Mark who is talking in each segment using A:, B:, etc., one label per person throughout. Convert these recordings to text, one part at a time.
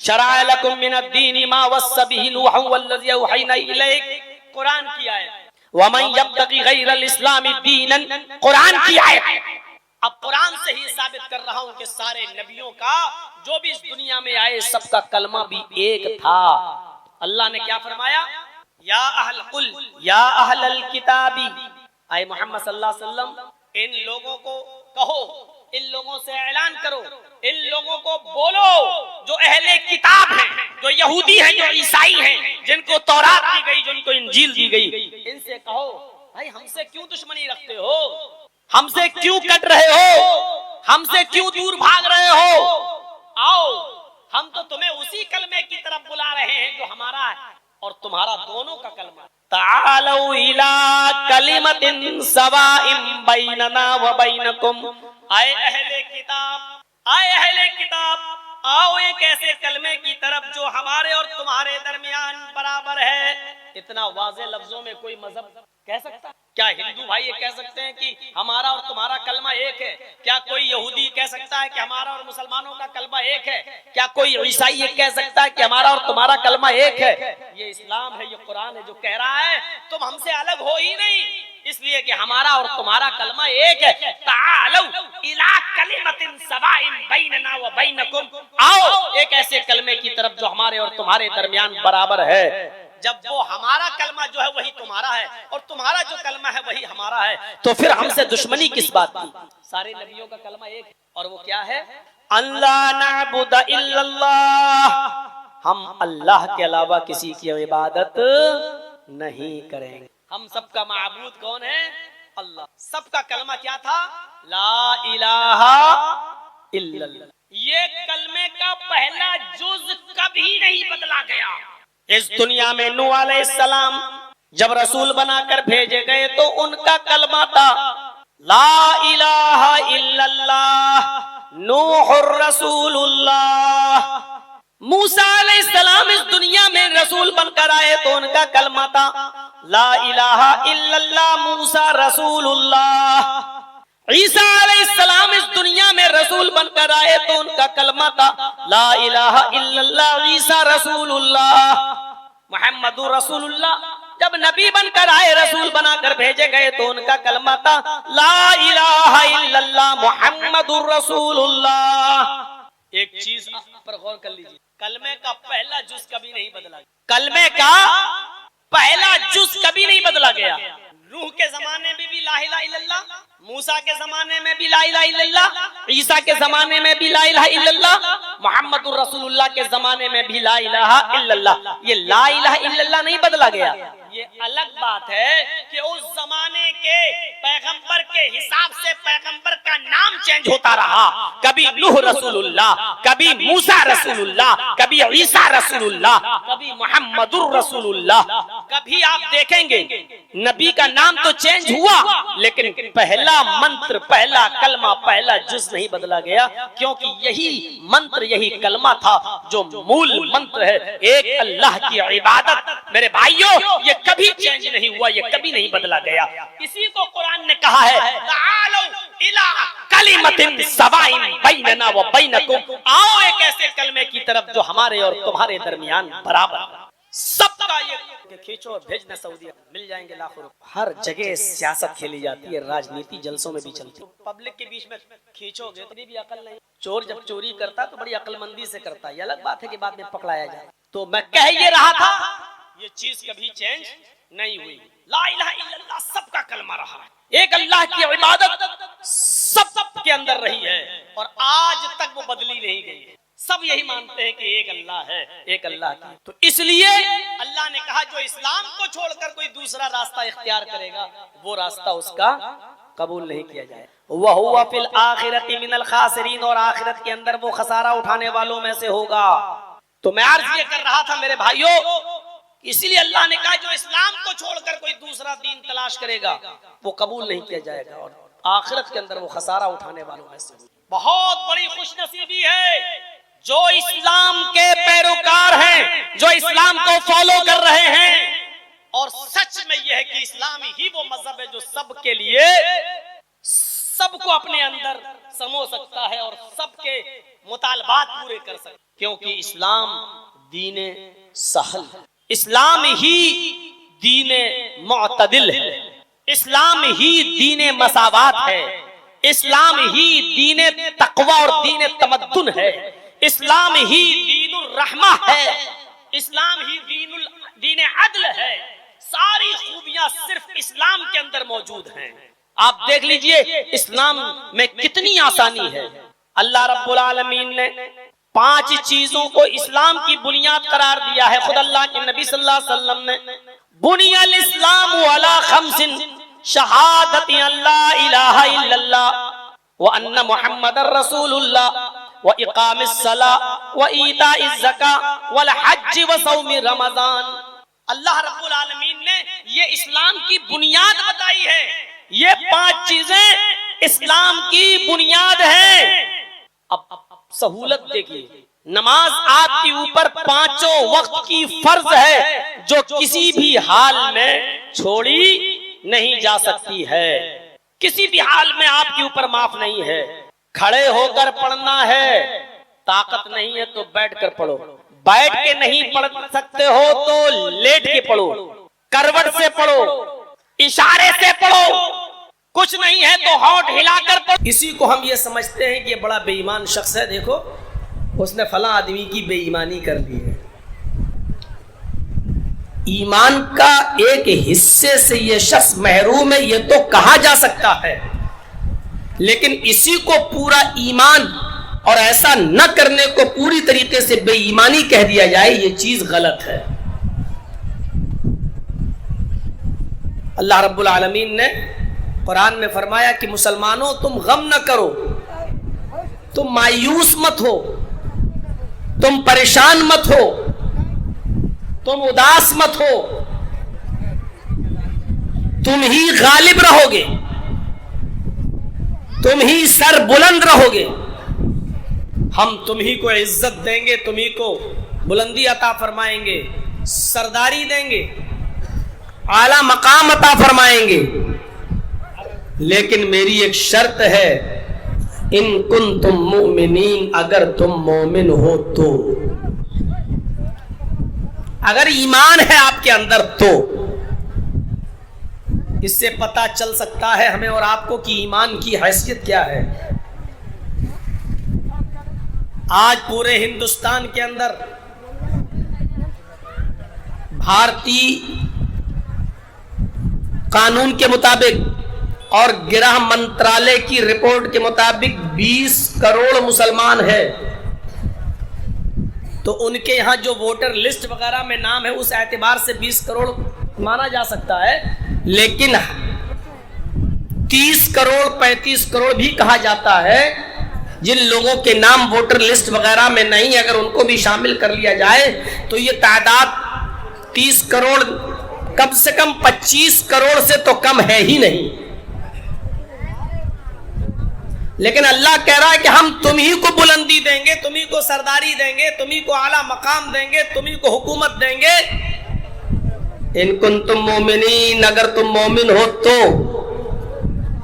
A: شرع لکم من الدین ما وصى به نوح والذی اوحینا الیک، قرآن کی آیت، ومن یبتغی غیر الاسلام دینا، قرآن کی آیت۔ اب قرآن سے ہی ثابت کر رہا ہوں کہ سارے نبیوں کا جو بھی اس دنیا میں آئے سب کا کلمہ بھی ایک تھا۔ اللہ نے کیا فرمایا؟ یا اہل قل یا اہل الکتاب، اے محمد صلی اللہ علیہ وسلم ان لوگوں کو کہو، ان لوگوں سے اعلان کرو، ان لوگوں کو بولو جو اہل کتاب ہیں، جو یہودی ہیں، جو عیسائی ہیں، جن کو تورات دی گئی، جن کو انجیل دی گئی، ان سے کہو بھائی ہم سے کیوں دشمنی رکھتے ہو، ہم سے کیوں کٹ رہے ہو، ہم سے کیوں دور بھاگ رہے ہو، آؤ ہم تو تمہیں اسی کلمے کی طرف بلا رہے ہیں جو ہمارا ہے اور تمہارا دونوں کا کلمہ۔ تعالوا الی کلمۃ سواء بیننا وبینکم، اے اہل کتاب، اے اہل کتاب آؤ ایک ایسے کلمے کی طرف جو ہمارے اور تمہارے درمیان برابر ہے۔ اتنا واضح لفظوں میں کوئی مذہب کہہ سکتا ہے؟ کیا ہندو بھائی یہ کہہ سکتے ہیں کہ ہمارا اور تمہارا کلمہ ایک ہے؟ کیا کوئی یہودی کہہ سکتا ہے کہ ہمارا اور مسلمانوں کا کلمہ ایک ہے؟ کیا کوئی عیسائی یہ کہہ سکتا ہے کہ ہمارا اور تمہارا کلمہ ایک ہے؟ یہ اسلام ہے، یہ قرآن ہے جو کہہ رہا ہے تم ہم سے الگ ہو ہی نہیں، اس لیے کہ ہمارا اور تمہارا کلمہ ایک ہے۔ تعالوا الی کلمۃ سواء بیننا وبینکم، آؤ ایک ایسے کلمے کی طرف جو ہمارے اور تمہارے درمیان برابر ہے۔ جب وہ ہمارا کلمہ جو ہے وہی تمہارا ہے اور تمہارا جو کلمہ ہے وہی ہمارا ہے تو پھر ہم سے دشمنی کس بات کی؟ سارے نبیوں کا کلمہ ایک ہے اور وہ کیا ہے؟ اللہ نعبد الا اللہ، ہم اللہ کے علاوہ کسی کی عبادت نہیں کریں گے۔ ہم سب کا معبود کون ہے؟ اللہ۔ سب کا کلمہ کیا تھا؟ لا الہ الا اللہ۔ یہ کلمے کا پہلا جز کبھی نہیں بدلا گیا۔ اس دنیا میں نوح علیہ السلام جب رسول بنا کر بھیجے گئے تو ان کا کلمہ تھا لا الہ الا اللہ نوح الرسول اللہ۔ موسیٰ علیہ السلام اس دنیا میں رسول بن کر آئے تو ان کا کلمہ تھا لا الہ الا اللہ موسیٰ رسول اللہ۔ عیسیٰ علیہ السلام اس دنیا میں رسول بن کر آئے تو ان کا کلمہ تھا لا الہ الا اللہ عیسیٰ رسول اللہ۔ محمد رسول اللہ جب نبی بن کر آئے رسول بنا کر بھیجے گئے تو ان کا کلمہ تھا لا الہ الا اللہ محمد رسول اللہ۔ ایک چیز پر غور کر لیجیے، کلمے کا پہلا جز کبھی نہیں بدلا گیا، کلمے کا پہلا جز کبھی نہیں بدلا گیا۔ نوح کے زمانے میں بھی لا الہ الا اللہ، موسیٰ کے زمانے میں بھی لا الہ الا اللہ، عیسیٰ کے زمانے میں بھی لا الہ الا اللہ، محمد الرسول اللہ کے زمانے میں بھی لا الہ الا اللہ۔ یہ لا الہ الا اللہ نہیں بدلا گیا۔ یہ الگ بات ہے کہ اس زمانے کے پیغمبر کے حساب سے پیغمبر کا نام چینج ہوتا رہا، کبھی نوح رسول اللہ، کبھی موسیٰ رسول اللہ، کبھی عیسیٰ رسول اللہ، کبھی محمد الرسول اللہ۔ کبھی آپ دیکھیں گے نبی کا نام تو چینج ہوا لیکن پہلا منتر، پہلا کلمہ، پہلا جز نہیں بدلا گیا، کیونکہ یہی منتر، یہی کلمہ تھا جو مول منتر ہے، ایک اللہ کی عبادت۔ میرے بھائیوں یہ کبھی چینج نہیں ہوا، یہ کبھی نہیں بدلا گیا۔ اسی کو قرآن نے کہا ہے تعالوا الی کلمۃ سواء بیننا وبینکم، آؤ ایک ایسے کلمے کی طرف جو ہمارے اور تمہارے درمیان برابر۔ سب کا یہ کھینچو اور بھیجنا سعودیہ، مل جائیں گے لاکھوں روپے۔ ہر جگہ سیاست کھیلی جاتی ہے، راجنیتی جلسوں میں بھی چلتی ہے، پبلک کے بیچ میں کھینچو گے تو بھی عقل نہیں۔ چور جب چوری کرتا تو بڑی عقل مندی سے کرتا ہے، یہ الگ بات ہے کہ بعد میں پکڑایا جائے۔ تو میں کہہ یہ رہا تھا یہ چیز کبھی چینج نہیں ہوئی، لا الہ الا اللہ سب کا کلمہ رہا ہے، ایک اللہ کی عبادت سب کے اندر رہی ہے اور آج تک وہ بدلی نہیں گئی ہے۔ سب یہی مانتے ہیں کہ ایک اللہ ہے، ایک اللہ کی۔ تو اس لیے اللہ نے کہا جو اسلام کو چھوڑ کر کوئی دوسرا راستہ اختیار کرے گا وہ راستہ اس کا قبول نہیں کیا جائے۔ وَهُوَ فِي الْآخِرَةِ مِنَ الْخَاسِرِينَ، اور آخرت کے اندر وہ خسارہ اٹھانے والوں میں سے ہوگا۔ تو میں عرض یہ کر رہا تھا میرے بھائیوں، اسی لیے اللہ نے کہا جو اسلام کو چھوڑ کر کوئی دوسرا دین تلاش کرے گا وہ قبول نہیں کیا جائے گا اور آخرت کے اندر وہ خسارہ اٹھانے والوں میں سے ہوگا۔ بہت بڑی خوش نصیبی ہے جو اسلام کے پیروکار ہیں، جو اسلام کو فالو کر رہے ہیں، اور سچ میں یہ ہے کہ اسلام ہی وہ مذہب ہے جو سب کے لیے سب کو اپنے اندر سمو سکتا ہے اور سب کے مطالبات پورے کر سکتا ہے۔ کیونکہ اسلام دین سہل ہے، اسلام ہی دین معتدل ہے، اسلام ہی دین مساوات ہے، اسلام ہی دین تقوی اور دین تمدن ہے، اسلام ہی دین الرحمہ ہے، اسلام ہی دین عدل ہے۔ ساری خوبیاں صرف اسلام کے اندر موجود ہیں۔ آپ دیکھ لیجئے اسلام میں کتنی آسانی ہے۔ اللہ رب العالمین نے 5 چیزوں کو اسلام کی بنیاد قرار دیا ہے۔ خود اللہ کے نبی صلی اللہ علیہ وسلم نے بنی الاسلام علی 5 شہادت اللہ الہ الا اللہ وان محمد رسول اللہ واقام الصلاۃ وایتاء الزکاۃ والحج وصوم رمضان۔ اللہ رب العالمین نے یہ اسلام کی بنیاد بتائی ہے۔ یہ 5 چیزیں اسلام کی بنیاد ہیں۔ اب سہولت دیکھیے، نماز آپ کے اوپر 5 وقت کی فرض ہے جو کسی بھی حال میں چھوڑی نہیں جا سکتی ہے، کسی بھی حال میں آپ کے اوپر معاف نہیں ہے۔ کھڑے ہو کر پڑھنا ہے، طاقت نہیں ہے تو بیٹھ کر پڑھو، بیٹھ کے نہیں پڑھ سکتے ہو تو لیٹ کے پڑھو، کروٹ سے پڑھو، اشارے سے پڑھو، کچھ نہیں ہے تو ہونٹ ہلا کر پڑھو۔ اسی کو ہم یہ سمجھتے ہیں کہ یہ بڑا بے ایمان شخص ہے، دیکھو اس نے فلاں آدمی کی بے ایمانی کر لی ہے۔ ایمان کا ایک حصے سے یہ شخص محروم ہے، یہ تو کہا جا سکتا ہے، لیکن اسی کو پورا ایمان اور ایسا نہ کرنے کو پوری طریقے سے بے ایمانی کہہ دیا جائے، یہ چیز غلط ہے۔ اللہ رب العالمین نے قرآن میں فرمایا کہ مسلمانوں تم غم نہ کرو، تم مایوس مت ہو، تم پریشان مت ہو، تم اداس مت ہو، تم ہی غالب رہو گے، تم ہی سر بلند رہو گے، ہم تم ہی کو عزت دیں گے، تم ہی کو بلندی عطا فرمائیں گے، سرداری دیں گے، اعلیٰ مقام عطا فرمائیں گے، لیکن میری ایک شرط ہے، ان کنتم مؤمنین، اگر تم مومن ہو تو، اگر ایمان ہے آپ کے اندر تو۔ اس سے پتہ چل سکتا ہے ہمیں اور آپ کو کہ ایمان کی حیثیت کیا ہے۔ آج پورے ہندوستان کے اندر بھارتی قانون کے مطابق اور گرہ منترالے کی رپورٹ کے مطابق 20 کروڑ مسلمان ہیں، تو ان کے یہاں جو ووٹر لسٹ وغیرہ میں نام ہے اس اعتبار سے 20 کروڑ مانا جا سکتا ہے، لیکن 30 کروڑ 35 کروڑ بھی کہا جاتا ہے جن لوگوں کے نام ووٹر لسٹ وغیرہ میں نہیں، اگر ان کو بھی شامل کر لیا جائے تو یہ تعداد 30 کروڑ کم سے کم 25 کروڑ سے تو کم ہے ہی نہیں۔ لیکن اللہ کہہ رہا ہے کہ ہم تم ہی کو بلندی دیں گے، تم ہی کو سرداری دیں گے، تم ہی کو اعلیٰ مقام دیں گے، تم ہی کو حکومت دیں گے۔ ان کنتم مومنین، اگر تم مومن ہو تو۔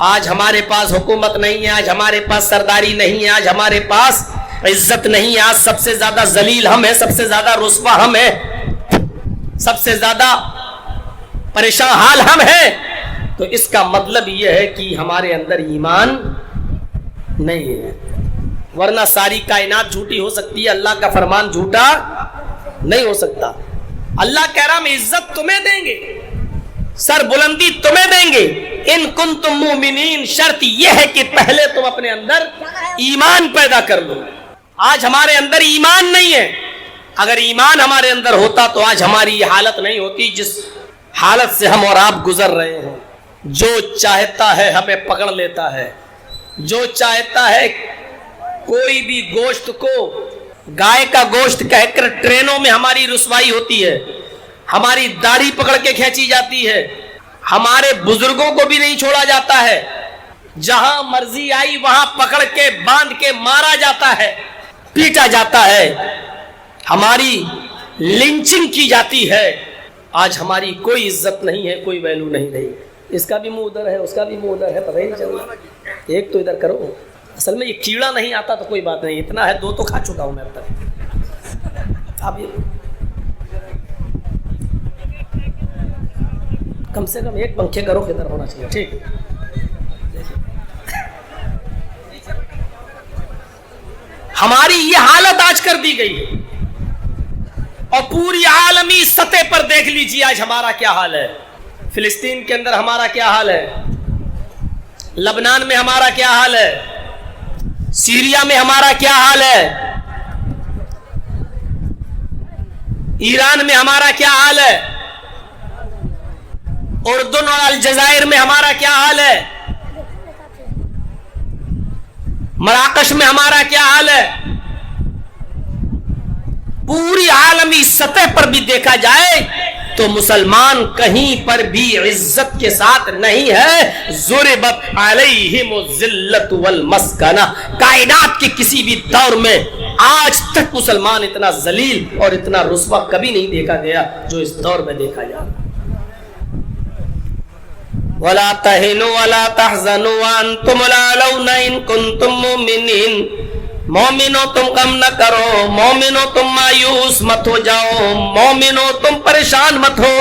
A: آج ہمارے پاس حکومت نہیں ہے، آج ہمارے پاس سرداری نہیں ہے، آج ہمارے پاس عزت نہیں ہے، آج سب سے زیادہ ذلیل ہم ہیں، سب سے زیادہ رسوا ہم ہیں، سب سے زیادہ پریشان حال ہم ہیں، تو اس کا مطلب یہ ہے کہ ہمارے اندر ایمان نہیں ہے، ورنہ ساری کائنات جھوٹی ہو سکتی ہے، اللہ کا فرمان جھوٹا نہیں ہو سکتا۔ اللہ کہہ رہا ہم عزت تمہیں دیں گے، سر بلندی تمہیں دیں گے، ان کنتم مومنین، شرط یہ ہے کہ پہلے تم اپنے اندر ایمان پیدا کر لو۔ آج ہمارے اندر ایمان نہیں ہے، اگر ایمان ہمارے اندر ہوتا تو آج ہماری یہ حالت نہیں ہوتی جس حالت سے ہم اور آپ گزر رہے ہیں۔ جو چاہتا ہے ہمیں پکڑ لیتا ہے، جو چاہتا ہے کوئی بھی گوشت کو گائے کا گوشت کہہ کر ٹرینوں میں ہماری رسوائی ہوتی ہے، ہماری داڑھی پکڑ کے کھینچی جاتی ہے، ہمارے بزرگوں کو بھی نہیں چھوڑا جاتا ہے، جہاں مرضی آئی وہاں پکڑ کے باندھ کے مارا جاتا ہے، پیٹا جاتا ہے، ہماری لنچنگ کی جاتی ہے۔ آج ہماری کوئی عزت نہیں ہے، کوئی ویلو نہیں رہی۔ اس کا بھی منہ ادھر ہے، اس کا بھی منہ ادھر ہے، پتہ ہی نہیں چل رہا، ایک تو ادھر کرو۔ اصل میں یہ کیڑا نہیں آتا تو کوئی بات نہیں، اتنا ہے 2 تو کھا چکا ہوں میں اب تک۔ اب یہ کم سے کم ایک پنکھے گھروں کی طرف ہونا چاہیے. ٹھیک, ہماری یہ حالت آج کر دی گئی ہے, اور پوری عالمی سطح پر دیکھ لیجیے آج ہمارا کیا حال ہے. فلسطین کے اندر ہمارا کیا حال ہے, لبنان میں ہمارا کیا حال ہے, سیریا میں ہمارا کیا حال ہے, ایران میں ہمارا کیا حال ہے, اردن اور الجزائر میں ہمارا کیا حال ہے, مراکش میں ہمارا کیا حال ہے. پوری عالمی سطح پر بھی دیکھا جائے تو مسلمان کہیں پر بھی عزت کے ساتھ نہیں ہے. ضربت علیہم الذلۃ والمسکنہ, کائنات کے کسی بھی دور میں آج تک مسلمان اتنا ذلیل اور اتنا رسوا کبھی نہیں دیکھا گیا جو اس دور میں دیکھا جا رہا. وَلَا تَهِنُوا وَلَا تَحْزَنُوا وَأَنْتُمُ الْأَعْلَوْنَ إِن كُنتُم مُّؤْمِنِينَ. مومنو تم غم نہ کرو, مومنو تم مایوس مت ہو جاؤ, مومنو تم پریشان مت ہو,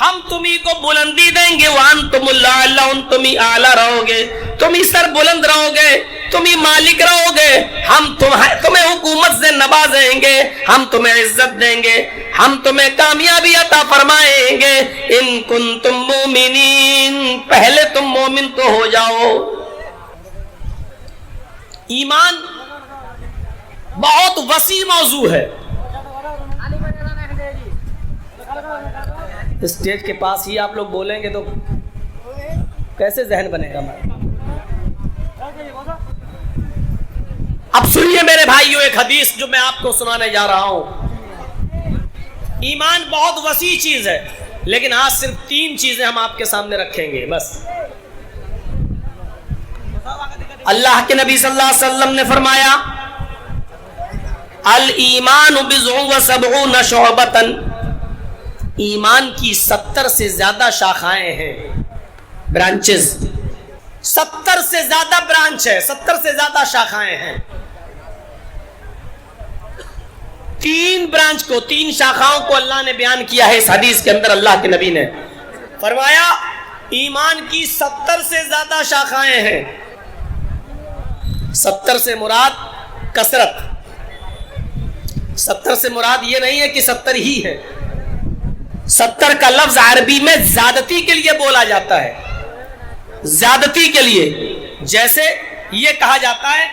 A: ہم تمہیں کو بلندی دیں گے. وَأَنْتُمُ الْأَعْلَوْنَ, تم ہی اعلیٰ رہو گے, تم ہی سر بلند رہو گے, تم ہی مالک رہو گے. ہم تمہیں حکومت سے نوازیں گے, ہم تمہیں عزت دیں گے, ہم تمہیں کامیابی عطا فرمائیں گے. ان کنتم مومنین, پہلے تم مومن تو ہو جاؤ. ایمان بہت وسیع موضوع ہے. اسٹیج کے پاس ہی آپ لوگ بولیں گے تو کیسے ذہن بنے گا ہمارا. اب سنیے میرے بھائیوں ایک حدیث جو میں آپ کو سنانے جا رہا ہوں. ایمان بہت وسیع چیز ہے, لیکن آج صرف 3 چیزیں ہم آپ کے سامنے رکھیں گے بس. اللہ کے نبی صلی اللہ علیہ وسلم نے فرمایا الایمان بضع وسبعون شعبۃ, ایمان کی 70 سے زیادہ شاخائیں ہیں, برانچز. 70 سے زیادہ برانچ ہے, 70 سے زیادہ شاخائیں ہیں. 3 برانچ کو, 3 شاخاؤں کو اللہ نے بیان کیا ہے اس حدیث کے اندر. اللہ کے نبی نے فرمایا ایمان کی 70 سے زیادہ شاخائیں ہیں. 70 سے مراد کثرت, 70 سے مراد یہ نہیں ہے کہ 70 ہی ہے. 70 کا لفظ عربی میں زیادتی کے لیے بولا جاتا ہے, زیادتی کے لیے. جیسے یہ کہا جاتا ہے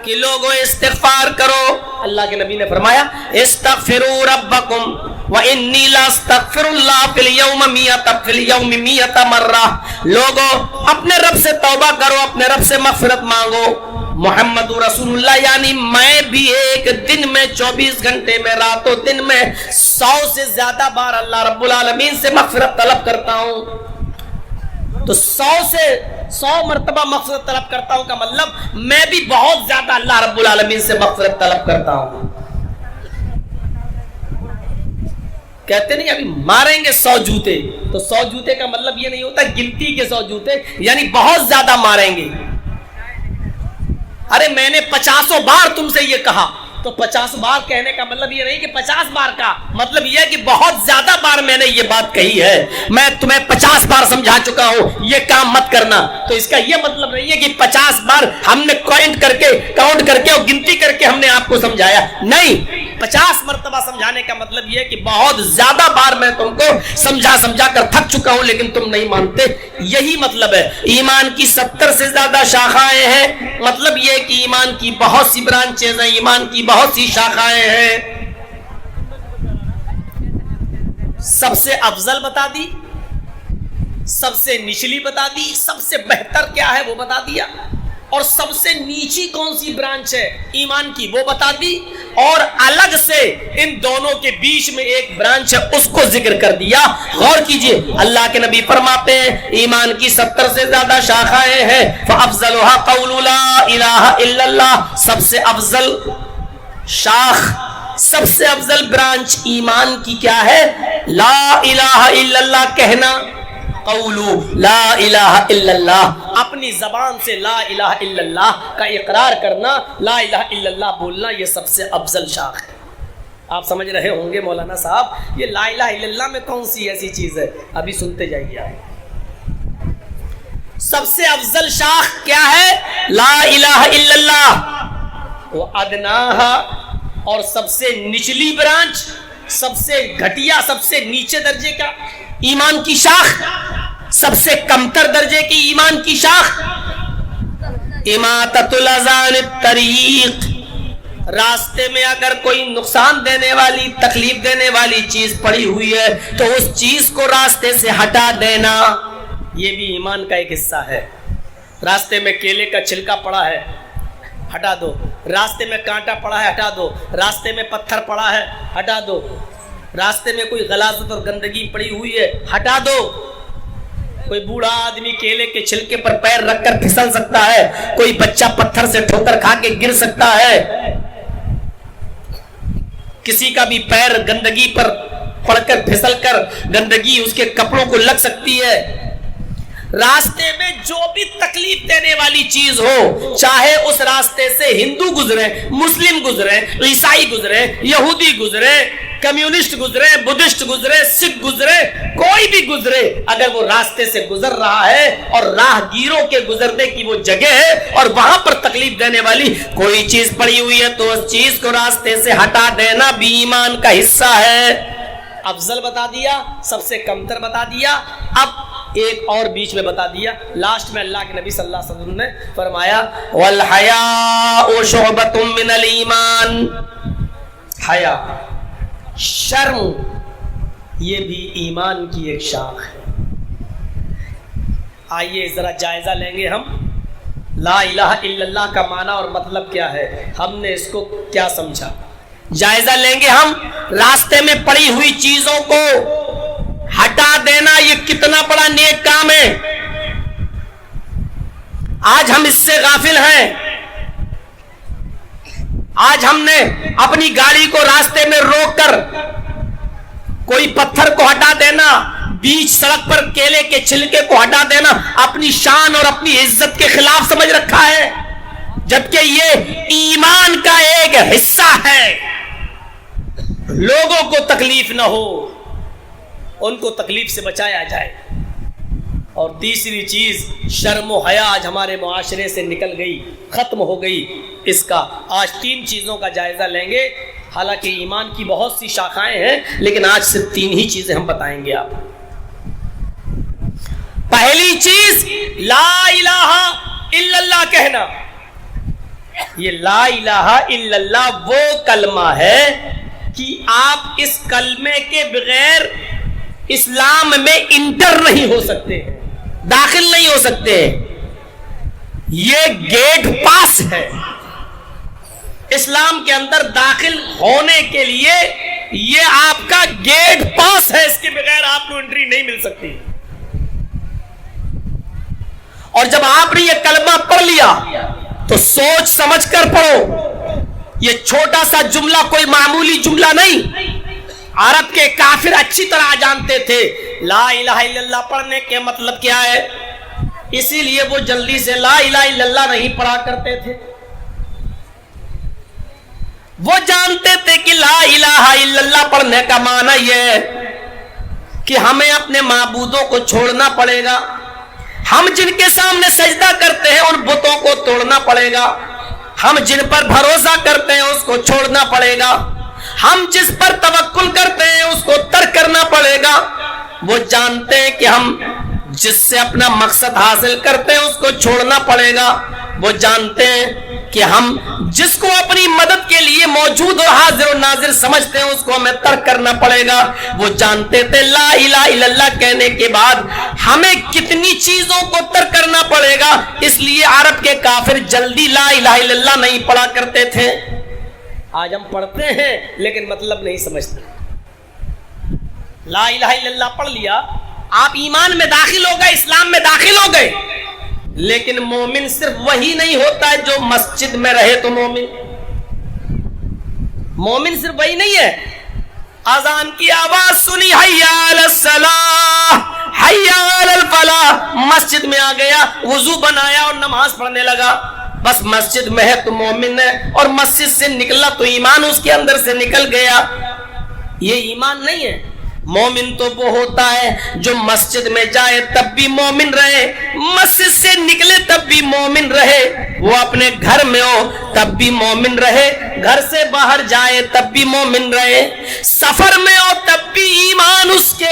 A: کہ لوگوں استغفار کرو, اللہ کے نبی نے فرمایا استغفروا ربکم وانی لا استغفر اللہ فی اليوم 100 مرہ. لوگوں اپنے رب سے توبہ کرو, اپنے رب سے مغفرت مانگو. محمد رسول اللہ یعنی میں بھی ایک دن میں 24 گھنٹے میں راتوں دن میں 100 سے زیادہ بار اللہ رب العالمین سے مغفرت طلب کرتا ہوں. تو 100 مرتبہ مغفرت طلب کرتا ہوں کا مطلب میں بھی بہت زیادہ اللہ رب العالمین سے مغفرت طلب کرتا ہوں. کہتے نہیں ابھی ماریں گے 100 جوتے, تو 100 جوتے کا مطلب یہ نہیں ہوتا گنتی کے 100 جوتے, یعنی بہت زیادہ ماریں گے. ارے میں نے 50 بار تم سے یہ کہا, تو 50 بار کہنے کا مطلب یہ نہیں کہ 50 بار کا مطلب یہ ہے کہ بہت زیادہ بار میں نے یہ بات کہی ہے, میں تمہیں 50 بار سمجھا چکا ہوں یہ کام مت کرنا. تو اس کا یہ مطلب نہیں ہے کہ 50 بار ہم نے کاؤنٹ کر کے اور گنتی کر کے ہم نے آپ کو سمجھایا. نہیں, 50 مرتبہ سمجھانے کا مطلب یہ ہے کہ بہت زیادہ بار میں تم کو سمجھا کر تھک چکا ہوں, لیکن تم نہیں مانتے. یہی مطلب ہے. ایمان کی 70 سے زیادہ شاخائیں ہیں, مطلب یہ کہ ایمان کی بہت سی برانچز ہیں, ایمان کی بہت سی شاخائیں ہیں. سب سے افضل بتا دی, سب سے نچلی بتا دی, سب سے بہتر کیا ہے وہ بتا دیا, اور سب سے نیچی کون سی برانچ ہے ایمان کی وہ بتا دی, اور الگ سے ان دونوں کے بیچ میں ایک برانچ ہے اس کو ذکر کر دیا. غور کیجئے, اللہ کے نبی فرماتے ہیں ایمان کی 70 سے زیادہ شاخائیں ہیں. فَأَفْضَلُهَا قَوْلُ لَا إِلَهَ إِلَّا اللَّهُ, سب سے افضل شاخ, سب سے افضل برانچ ایمان کی کیا ہے؟ لا الہ الا اللہ کہنا. قولوا لا الہ الا اللہ، اپنی زبان سے لا الہ الا اللہ کا اقرار کرنا، لا الہ الا اللہ بولنا، یہ سب سے افضل شاخ ہے۔ آپ سمجھ رہے ہوں گے مولانا صاحب یہ لا الہ الا اللہ میں کون سی ایسی چیز ہے؟ ابھی سنتے جائیے آپ۔ سب سے افضل شاخ کیا ہے؟ لا الہ الا اللہ۔ وہ ادناہا، اور سب سے نچلی برانچ، سب سے گھٹیا، سب سے نیچے درجے کا ایمان کی شاخ، سب سے کمتر درجے کی ایمان کی شاخ، اماطۃ الاذى عن الطریق، راستے میں اگر کوئی نقصان دینے والی، تکلیف دینے والی چیز پڑی ہوئی ہے تو اس چیز کو راستے سے ہٹا دینا، یہ بھی ایمان کا ایک حصہ ہے۔ راستے میں کیلے کا چھلکا پڑا ہے، ہٹا دو۔ راستے میں کانٹا پڑا ہے، ہٹا دو۔ راستے میں پتھر پڑا ہے، ہٹا دو۔ راستے میں کوئی غلاظت اور گندگی پڑی ہوئی ہے، ہٹا دو۔ کوئی بوڑھا آدمی کیلے کے چھلکے پر پیر رکھ کر پھسل سکتا ہے، کوئی بچہ پتھر سے ٹھوکر کھا کے گر سکتا ہے، کسی کا بھی پیر گندگی پر پڑ کر پھسل کر گندگی اس کے کپڑوں کو لگ سکتی ہے۔ راستے میں جو بھی تکلیف دینے والی چیز ہو، چاہے اس راستے سے ہندو گزرے، مسلم گزرے، عیسائی گزرے، یہودی گزرے، کمیونسٹ گزرے، بدھسٹ گزرے، سکھ گزرے، کوئی بھی گزرے، اگر وہ راستے سے گزر رہا ہے اور راہ گیروں کے گزرنے کی وہ جگہ ہے اور وہاں پر تکلیف دینے والی کوئی چیز پڑی ہوئی ہے تو اس چیز کو راستے سے ہٹا دینا بھی ایمان کا حصہ ہے۔ افضل بتا دیا، سب سے کمتر بتا دیا، اب ایک اور بیچ میں بتا دیا۔ لاسٹ میں اللہ کے نبی صلی اللہ علیہ وسلم نے فرمایا وَالْحَيَاءُ شُعْبَةٌ مِّنَ الْإِيمَانِ، حیا، شرم، یہ بھی ایمان کی ایک شاخ ہے۔ آئیے ذرا جائزہ لیں گے ہم لا الہ الا اللہ کا معنی اور مطلب کیا ہے، ہم نے اس کو کیا سمجھا۔ جائزہ لیں گے ہم راستے میں پڑی ہوئی چیزوں کو ہٹا دینا، یہ کتنا بڑا نیک کام ہے۔ آج ہم اس سے غافل ہیں۔ آج ہم نے اپنی گاڑی کو راستے میں روک کر کوئی پتھر کو ہٹا دینا، بیچ سڑک پر کیلے کے چھلکے کو ہٹا دینا اپنی شان اور اپنی عزت کے خلاف سمجھ رکھا ہے، جبکہ یہ ایمان کا ایک حصہ ہے۔ لوگوں کو تکلیف نہ ہو، ان کو تکلیف سے بچایا جائے۔ اور تیسری چیز شرم و حیا آج ہمارے معاشرے سے نکل گئی، ختم ہو گئی۔ اس کا آج 3 چیزوں کا جائزہ لیں گے، حالانکہ ایمان کی بہت سی شاخائیں ہیں لیکن آج صرف 3 ہی چیزیں ہم بتائیں گے آپ۔ پہلی چیز لا الہ الا اللہ کہنا۔ یہ لا الہ الا اللہ وہ کلمہ ہے کہ آپ اس کلمے کے بغیر اسلام میں انٹر نہیں ہو سکتے، داخل نہیں ہو سکتے۔ یہ گیٹ پاس ہے اسلام کے اندر داخل ہونے کے لیے، یہ آپ کا گیٹ پاس ہے، اس کے بغیر آپ کو انٹری نہیں مل سکتی۔ اور جب آپ نے یہ کلمہ پڑھ لیا تو سوچ سمجھ کر پڑھو۔ یہ چھوٹا سا جملہ کوئی معمولی جملہ نہیں۔ عرب کے کافر اچھی طرح جانتے تھے لا الہ الا اللہ پڑھنے کے مطلب کیا ہے، اسی لیے وہ جلدی سے لا الہ الا اللہ نہیں پڑھا کرتے تھے۔ وہ جانتے تھے کہ لا الہ الا اللہ پڑھنے کا معنی یہ ہے کہ ہمیں اپنے معبودوں کو چھوڑنا پڑے گا، ہم جن کے سامنے سجدہ کرتے ہیں ان بتوں کو توڑنا پڑے گا، ہم جن پر بھروسہ کرتے ہیں اس کو چھوڑنا پڑے گا، ہم جس پر توکل کرتے ہیں اس کو ترک کرنا پڑے گا۔ وہ جانتے ہیں کہ ہم جس سے اپنا مقصد حاصل کرتے ہیں اس کو چھوڑنا پڑے گا۔ وہ جانتے ہیں کہ ہم جس کو اپنی مدد کے لیے موجود اور حاضر و ناظر سمجھتے ہیں اس کو ہمیں ترک کرنا پڑے گا۔ وہ جانتے تھے لا الہ الا اللہ کہنے کے بعد ہمیں کتنی چیزوں کو ترک کرنا پڑے گا، اس لیے عرب کے کافر جلدی لا الہ الا اللہ نہیں پڑھا کرتے تھے۔ آج ہم پڑھتے ہیں لیکن مطلب نہیں سمجھتے۔ لا الہ الا اللہ پڑھ لیا، آپ ایمان میں داخل ہو گئے، اسلام میں داخل ہو گئے، لیکن مومن صرف وہی نہیں ہوتا ہے جو مسجد میں رہے تو مومن۔ مومن صرف وہی نہیں ہے، اذان کی آواز سنی حی علی الصلاح حی علی الفلاح، مسجد میں آ گیا، وضو بنایا اور نماز پڑھنے لگا. بس مسجد میں ہے تو مومن ہے، اور مسجد سے نکلا تو ایمان اس کے اندر سے نکل گیا. یہ ایمان نہیں ہے. مومن تو وہ ہوتا ہے جو مسجد میں جائے تب بھی مومن رہے، مسجد سے نکلے تب بھی مومن رہے، وہ اپنے گھر میں ہو تب بھی مومن رہے، گھر سے باہر جائے تب بھی مومن رہے، سفر میں ہو تب بھی ایمان اس کے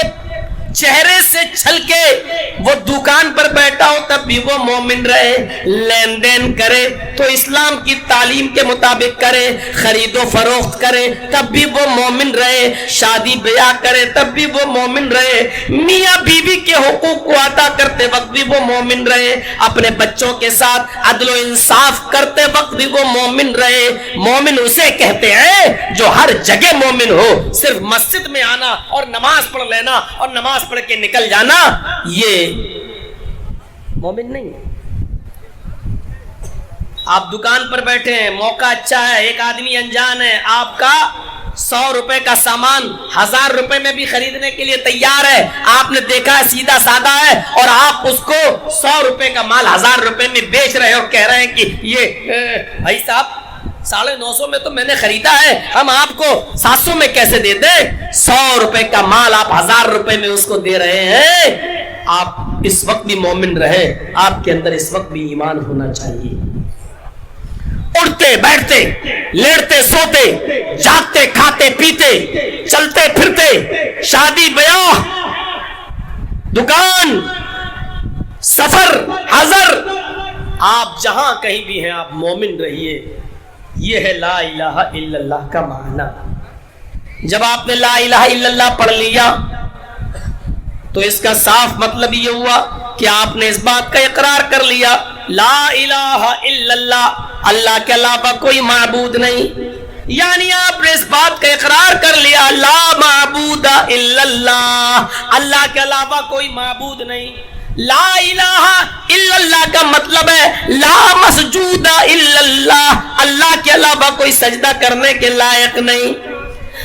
A: چہرے سے چھلکے، وہ دکان پر بیٹھا ہو تب بھی وہ مومن رہے، لین دین کرے تو اسلام کی تعلیم کے مطابق کرے، خرید و فروخت کرے تب بھی وہ مومن رہے، شادی بیاہ کرے تب بھی وہ مومن رہے، میاں بیوی کے حقوق کو ادا کرتے وقت بھی وہ مومن رہے، اپنے بچوں کے ساتھ عدل و انصاف کرتے وقت بھی وہ مومن رہے. مومن اسے کہتے ہیں جو ہر جگہ مومن ہو، صرف مسجد میں آنا اور نماز پڑھ لینا اور نماز پڑھ کے نکل جانا یہ مومن نہیں ہے. آپ دکان پر بیٹھے ہیں، موقع اچھا ہے، ایک آدمی انجان ہے، آپ کا 100 روپے کا سامان 1000 روپے میں بھی خریدنے کے لیے تیار ہے، آپ نے دیکھا ہے سیدھا سادہ ہے، اور آپ اس کو 100 روپے کا مال 1000 روپے میں بیچ رہے اور کہہ رہے ہیں کہ یہ بھائی صاحب 950 میں تو میں نے خریدا ہے، ہم آپ کو 700 میں کیسے دے دیں؟ 100 روپے کا مال آپ 1000 روپے میں اس کو دے رہے ہیں. آپ اس وقت بھی مومن رہے، آپ کے اندر اس وقت بھی ایمان ہونا چاہیے. اٹھتے بیٹھتے، لیٹتے سوتے، جاگتے کھاتے پیتے، چلتے پھرتے، شادی بیاہ، دکان، سفر، حضر، آپ جہاں کہیں بھی ہیں آپ مومن رہیے. یہ ہے لا الہ الا اللہ کا معنی. جب آپ نے لا الہ الا اللہ پڑھ لیا تو اس کا صاف مطلب یہ ہوا کہ آپ نے اس بات کا اقرار کر لیا لا الہ الا اللہ، اللہ کے علاوہ کوئی معبود نہیں. یعنی آپ نے اس بات کا اقرار کر لیا لا معبود الا اللہ، اللہ کے علاوہ کوئی معبود نہیں. لا الہ الا اللہ کا مطلب ہے لا مسجود الا اللہ، اللہ کے علاوہ کوئی سجدہ کرنے کے لائق نہیں.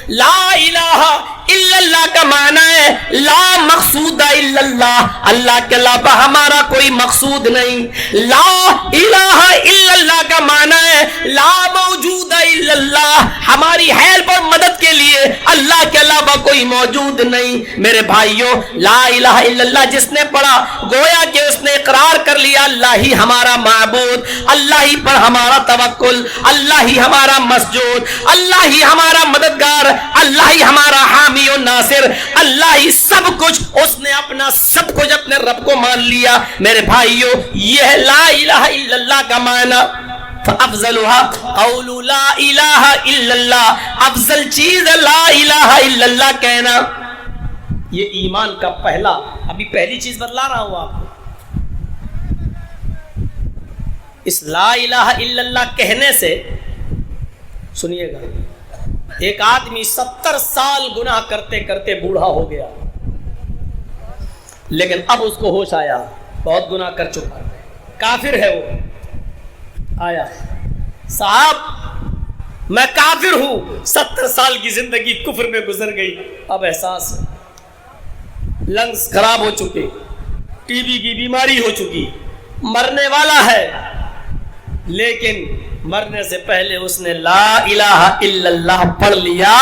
A: لا الہ الا اللہ کا معنی ہے لا مقصود الا اللہ، اللہ کے علاوہ ہمارا کوئی مقصود نہیں. لا الہ الا اللہ کا معنی ہے لا موجود الا اللہ، ہماری ہیلپ اور مدد کے لیے اللہ کے علاوہ کوئی موجود نہیں. میرے بھائیوں، لا الہ الا اللہ جس نے پڑھا گویا کہ اس نے اقرار کر لیا اللہ ہی ہمارا معبود، اللہ ہی پر ہمارا توکل، اللہ ہی ہمارا مسجود، اللہ ہی ہمارا مددگار، اللہ ہی ہمارا حامی و ناصر، اللہ ہی سب کچھ. اس نے اپنا سب کچھ اپنے رب کو مان لیا. میرے بھائیوں، یہ ہے لا الہ الا اللہ کا معنی. فافضلها قول لا الہ الا اللہ، افضل چیز لا الہ الا اللہ کہنا. یہ ایمان کا پہلا، ابھی پہلی چیز بتلا رہا ہوں آپ کو. اس لا الہ الا اللہ کہنے سے سنیے گا، ایک آدمی 70 سال گناہ کرتے کرتے بوڑھا ہو گیا، لیکن اب اس کو ہوش آیا، بہت گناہ کر چکا، کافر ہے وہ. آیا صاحب میں کافر ہوں، 70 سال کی زندگی کفر میں گزر گئی، اب احساس ہے، لنگس خراب ہو چکے، ٹی بی کی بیماری ہو چکی، مرنے والا ہے. لیکن مرنے سے پہلے اس نے لا الہ الا اللہ پڑھ لیا،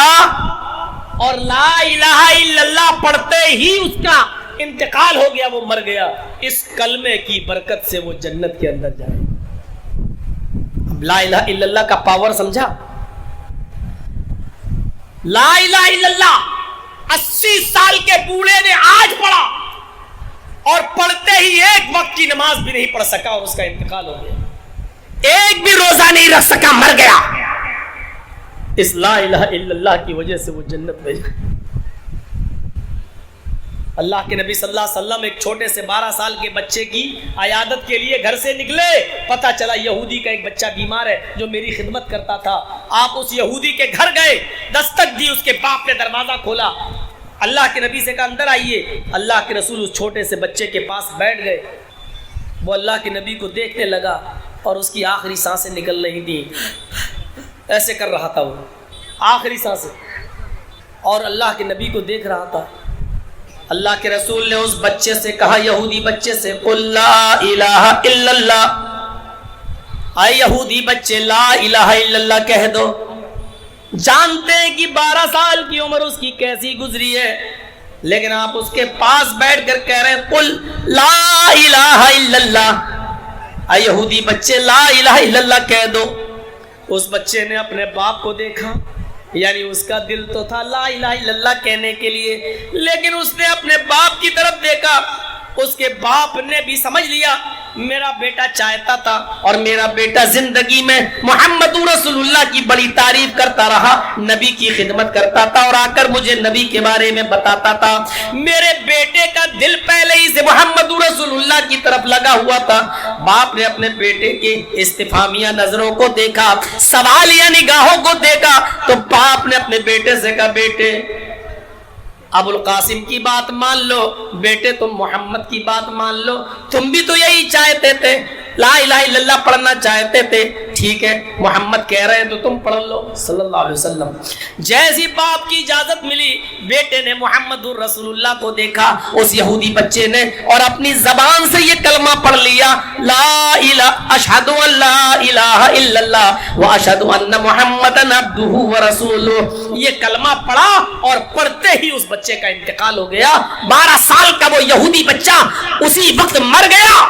A: اور لا الہ الا اللہ پڑھتے ہی اس کا انتقال ہو گیا، وہ مر گیا. اس کلمے کی برکت سے وہ جنت کے اندر جائے. اب لا الہ الا اللہ کا پاور سمجھا. لا الہ الا اللہ 80 سال کے بوڑھے نے آج پڑھا، اور پڑھتے ہی ایک وقت کی نماز بھی نہیں پڑھ سکا اور اس کا انتقال ہو گیا. ایک بھی روزہ نہیں رکھ سکا، مر گیا. اس لا الہ الا اللہ کی وجہ سے وہ جنت میں جائے. اللہ کے نبی صلی اللہ علیہ وسلم ایک چھوٹے سے 12 سال کے بچے کی عیادت کے لیے گھر سے نکلے. پتہ چلا یہودی کا ایک بچہ بیمار ہے جو میری خدمت کرتا تھا. آپ اس یہودی کے گھر گئے، دستک دی، اس کے باپ نے دروازہ کھولا. اللہ کے نبی سے کہا اندر آئیے. اللہ کے رسول اس چھوٹے سے بچے کے پاس بیٹھ گئے. وہ اللہ کے نبی کو دیکھنے لگا اور اس کی آخری سانسیں نکل رہی تھیں. ایسے کر رہا تھا وہ، آخری سانسیں، اور اللہ کے نبی کو دیکھ رہا تھا. اللہ کے رسول نے اس بچے سے کہا، یہودی بچے سے، قل لا الہ الا اللہ، اے یہودی بچے لا الہ الا اللہ کہہ دو۔ جانتے ہیں کہ 12 سال کی عمر اس کی کیسی گزری ہے، لیکن آپ اس کے پاس بیٹھ کر کہہ رہے ہیں قل لا الہ الا اللہ، اے یہودی بچے لا الہ الا اللہ کہہ دو۔ اس بچے نے اپنے باپ کو دیکھا، یعنی اس کا دل تو تھا لا الہ الا اللہ کہنے کے لیے، لیکن اس نے اپنے باپ کی طرف دیکھا، اس کے باپ نے بھی سمجھ لیا میرا بیٹا چاہتا تھا اور میرا بیٹا زندگی میں محمد رسول اللہ کی بڑی تعریف کرتا رہا، نبی کی خدمت کرتا تھا اور آ کر مجھے نبی کے بارے میں بتاتا تھا، میرے بیٹے کا دل پہلے ہی سے محمد رسول اللہ کی طرف لگا ہوا تھا۔ باپ نے اپنے بیٹے کی استفہامیہ نظروں کو دیکھا، سوالیہ نگاہوں کو دیکھا، تو باپ نے اپنے بیٹے سے کہا بیٹے ابو القاسم کی بات مان لو، بیٹے تم محمد کی بات مان لو، تم بھی تو یہی چاہتے تھے، لا الہ الا اللہ پڑھنا چاہتے تھے، ٹھیک ہے محمد کہہ رہے ہیں تو تم پڑھ لو صلی اللہ علیہ وسلم۔ جیسی باپ کی اجازت ملی، بیٹے نے محمد رسول اللہ کو دیکھا، اس یہودی بچے نے، اور اپنی زبان سے یہ کلمہ پڑھ لیا، لا الہ اشہد ان لا الہ الا اللہ واشہد ان محمدًا عبدہ ورسولہ۔ یہ کلمہ پڑھا اور پڑھتے ہی اس بچے کا انتقال ہو گیا۔ 12 سال کا وہ یہودی بچہ اسی وقت مر گیا۔